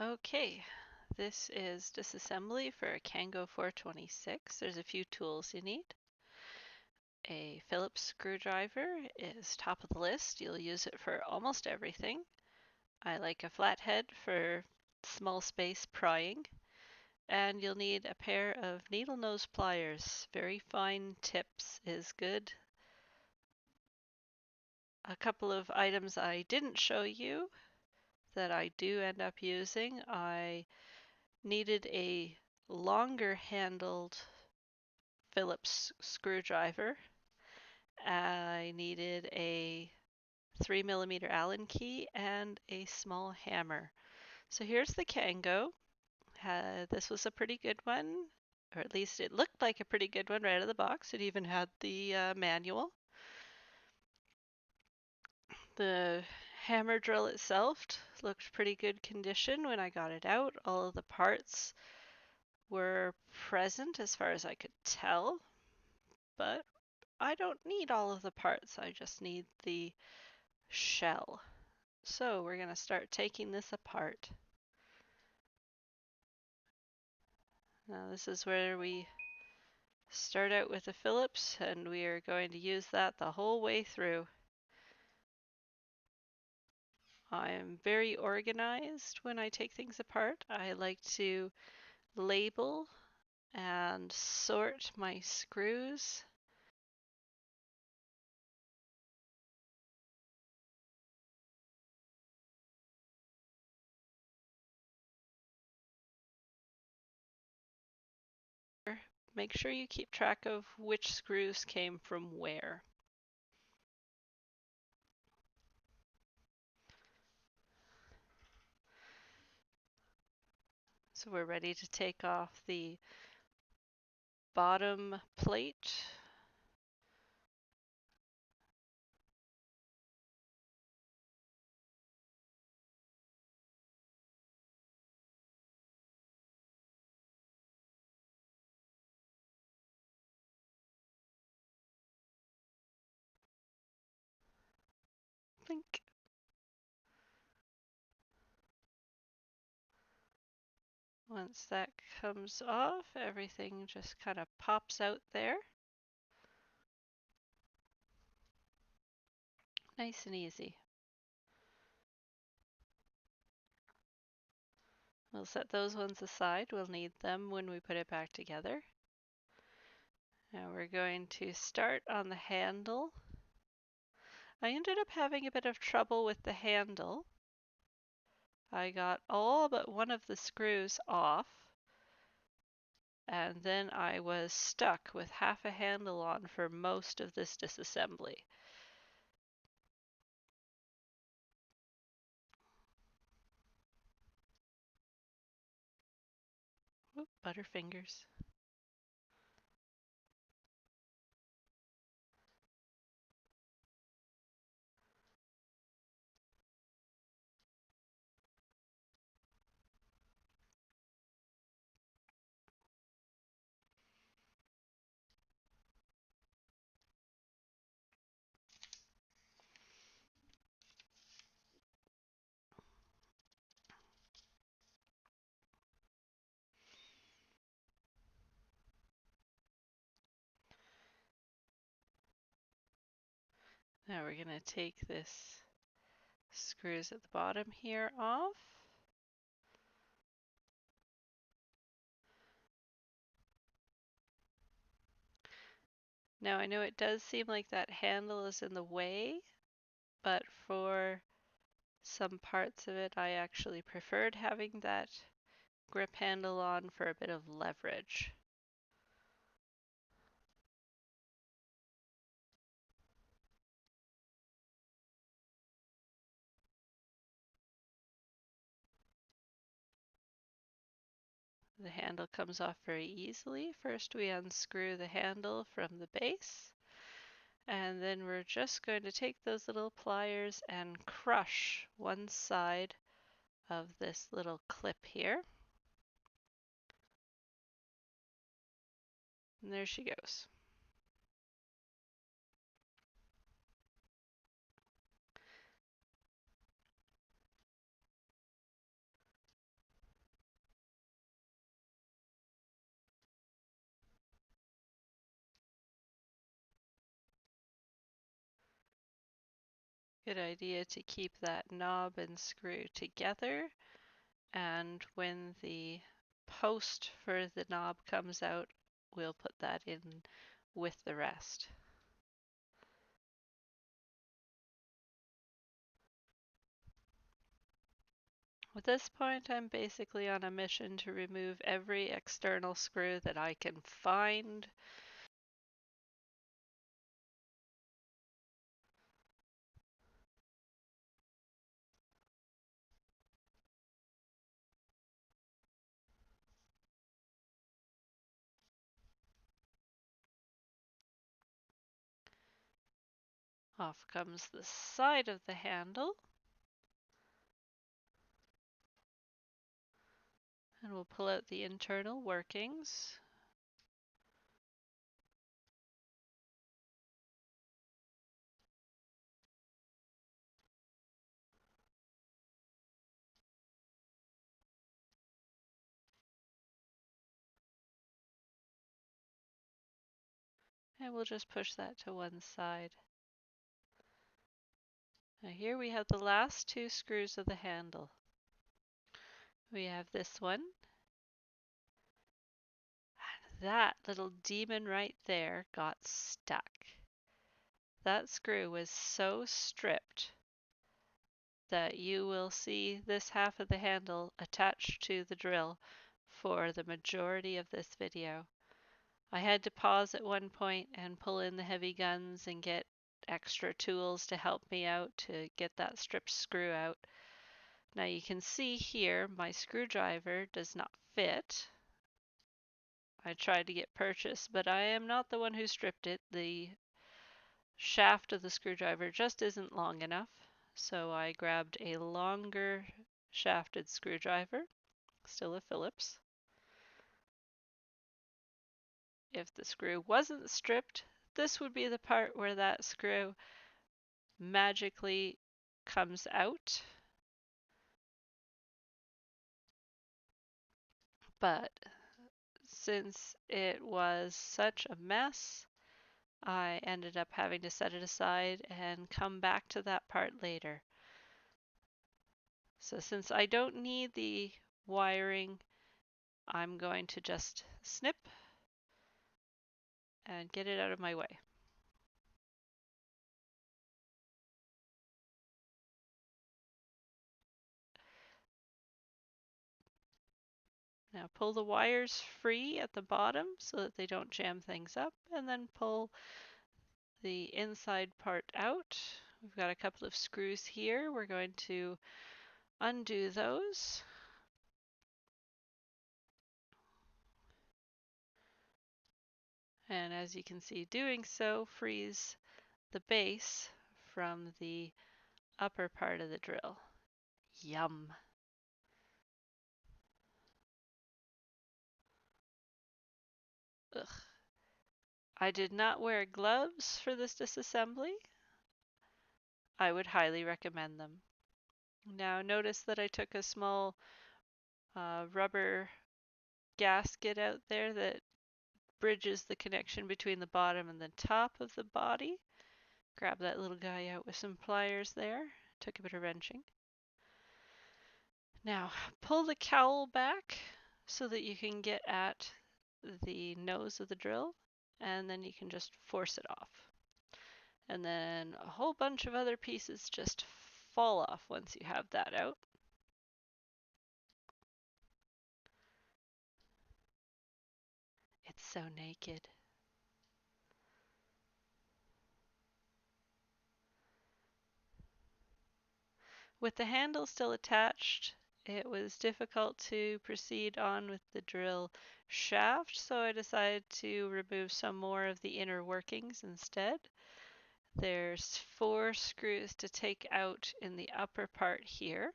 Okay, this is disassembly for a Kango 426. There's a few tools you need. A Phillips screwdriver is top of the list. You'll use it for almost everything. I like a flathead for small space prying. And you'll need a pair of needle nose pliers. Very fine tips is good. A couple of items I didn't show you that I do end up using. I needed a longer handled Phillips screwdriver. I needed a 3mm Allen key and a small hammer. So here's the Kango. This was a pretty good one, or at least it looked like a pretty good one right out of the box. It even had the manual. The hammer drill itself looked pretty good condition when I got it out. All of the parts were present as far as I could tell, but I don't need all of the parts. I just need the shell. So we're going to start taking this apart. Now this is where we start out with the Phillips, and we are going to use that the whole way through. I am very organized when I take things apart. I like to label and sort my screws. Make sure you keep track of which screws came from where. So we're ready to take off the bottom plate. Blink. Once that comes off, everything just kind of pops out there. Nice and easy. We'll set those ones aside. We'll need them when we put it back together. Now we're going to start on the handle. I ended up having a bit of trouble with the handle. I got all but one of the screws off, and then I was stuck with half a handle on for most of this disassembly. Oop, butterfingers. Now we're going to take this screws at the bottom here off. Now I know it does seem like that handle is in the way, but for some parts of it I actually preferred having that grip handle on for a bit of leverage. The handle comes off very easily. First we unscrew the handle from the base, and then we're just going to take those little pliers and crush one side of this little clip here. And there she goes. Good idea to keep that knob and screw together, and when the post for the knob comes out, we'll put that in with the rest. At this point, I'm basically on a mission to remove every external screw that I can find. Off comes the side of the handle. And we'll pull out the internal workings. And we'll just push that to one side. Now here we have the last two screws of the handle. We have this one. And that little demon right there got stuck. That screw was so stripped that you will see this half of the handle attached to the drill for the majority of this video. I had to pause at one point and pull in the heavy guns and get extra tools to help me out to get that stripped screw out. Now you can see here my screwdriver does not fit. I tried to get purchase, but I am not the one who stripped it. The shaft of the screwdriver just isn't long enough, so I grabbed a longer shafted screwdriver, still a Phillips. If the screw wasn't stripped, this would be the part where that screw magically comes out. But since it was such a mess, I ended up having to set it aside and come back to that part later. So since I don't need the wiring, I'm going to just snip and get it out of my way. Now pull the wires free at the bottom so that they don't jam things up, and then pull the inside part out. We've got a couple of screws here. We're going to undo those. And as you can see, doing so frees the base from the upper part of the drill. Yum. Ugh. I did not wear gloves for this disassembly. I would highly recommend them. Now notice that I took a small rubber gasket out there that bridges the connection between the bottom and the top of the body. Grab that little guy out with some pliers there. Took a bit of wrenching. Now pull the cowl back so that you can get at the nose of the drill, and then you can just force it off. And then a whole bunch of other pieces just fall off once you have that out. It's so naked. With the handle still attached, it was difficult to proceed on with the drill shaft, so I decided to remove some more of the inner workings instead. There's 4 screws to take out in the upper part here.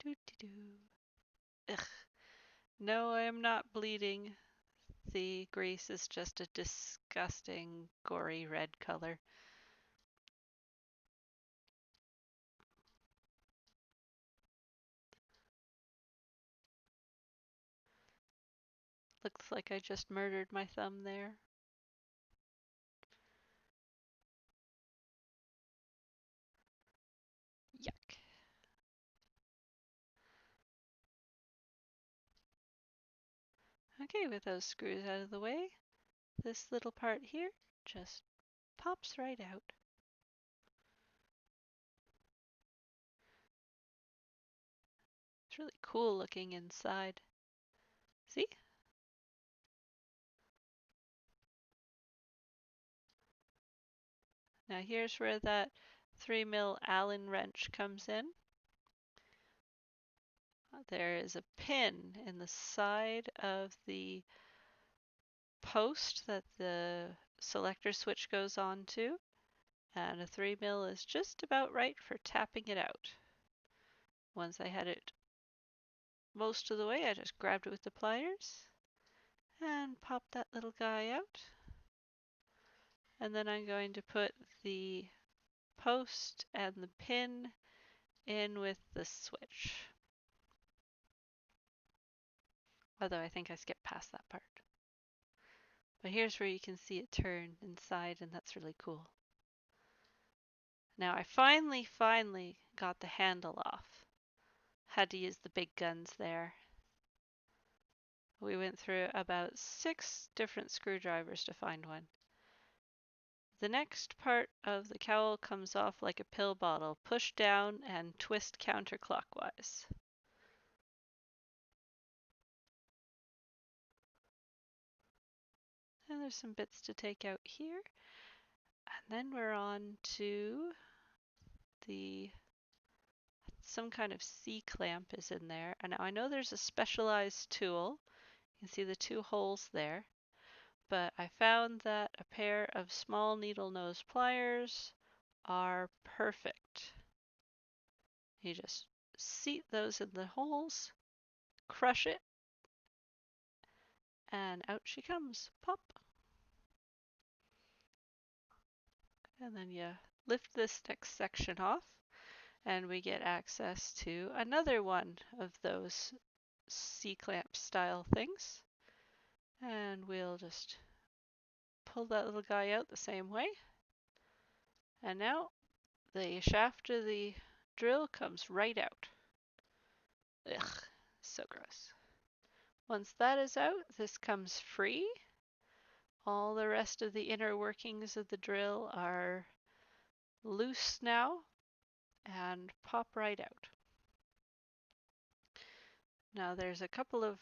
Doo-doo-doo. Ugh. No, I am not bleeding. The grease is just a disgusting, gory red color. Looks like I just murdered my thumb there. Yuck. Okay, with those screws out of the way, this little part here just pops right out. It's really cool looking inside. See? Now here's where that 3mm Allen wrench comes in. There is a pin in the side of the post that the selector switch goes on to, and a 3mm is just about right for tapping it out. Once I had it most of the way, I just grabbed it with the pliers and popped that little guy out. And then I'm going to put the post and the pin in with the switch. Although I think I skipped past that part. But here's where you can see it turn inside, and that's really cool. Now I finally got the handle off. Had to use the big guns there. We went through about 6 different screwdrivers to find one. The next part of the cowl comes off like a pill bottle. Push down and twist counterclockwise. And there's some bits to take out here. And then we're on to some kind of C-clamp is in there. And now I know there's a specialized tool. You can see the 2 holes there. But I found that a pair of small needle nose pliers are perfect. You just seat those in the holes, crush it, and out she comes. Pop. And then you lift this next section off, and we get access to another one of those C-clamp style things. And we'll just pull that little guy out the same way. And now the shaft of the drill comes right out. Ugh, so gross. Once that is out, this comes free. All the rest of the inner workings of the drill are loose now and pop right out. Now there's a couple of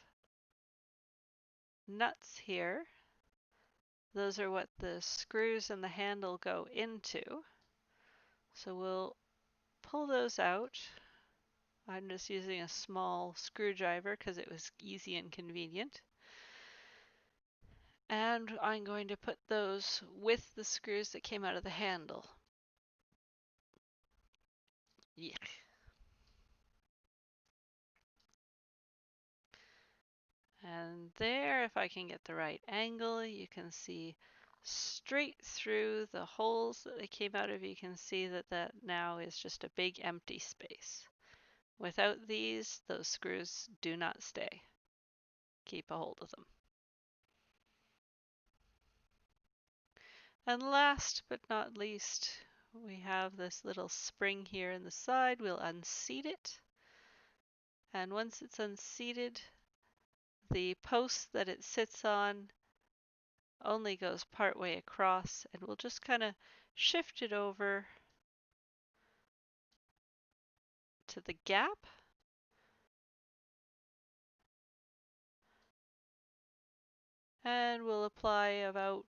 nuts here. Those are what the screws and the handle go into. So we'll pull those out. I'm just using a small screwdriver because it was easy and convenient. And I'm going to put those with the screws that came out of the handle. Yeah. And there, if I can get the right angle, you can see straight through the holes that they came out of. You can see that that now is just a big empty space. Without these, those screws do not stay. Keep a hold of them. And last but not least, we have this little spring here in the side. We'll unseat it. And once it's unseated, the post that it sits on only goes part way across, and we'll just kind of shift it over to the gap. And we'll apply about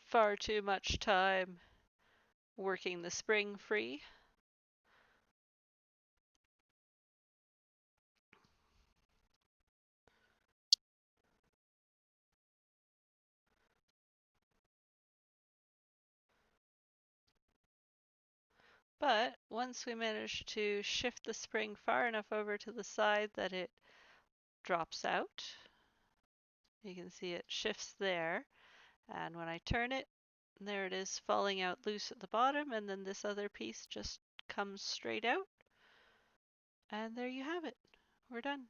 far too much time working the spring free. But once we manage to shift the spring far enough over to the side that it drops out, you can see it shifts there. And when I turn it, there it is falling out loose at the bottom, and then this other piece just comes straight out. And there you have it. We're done.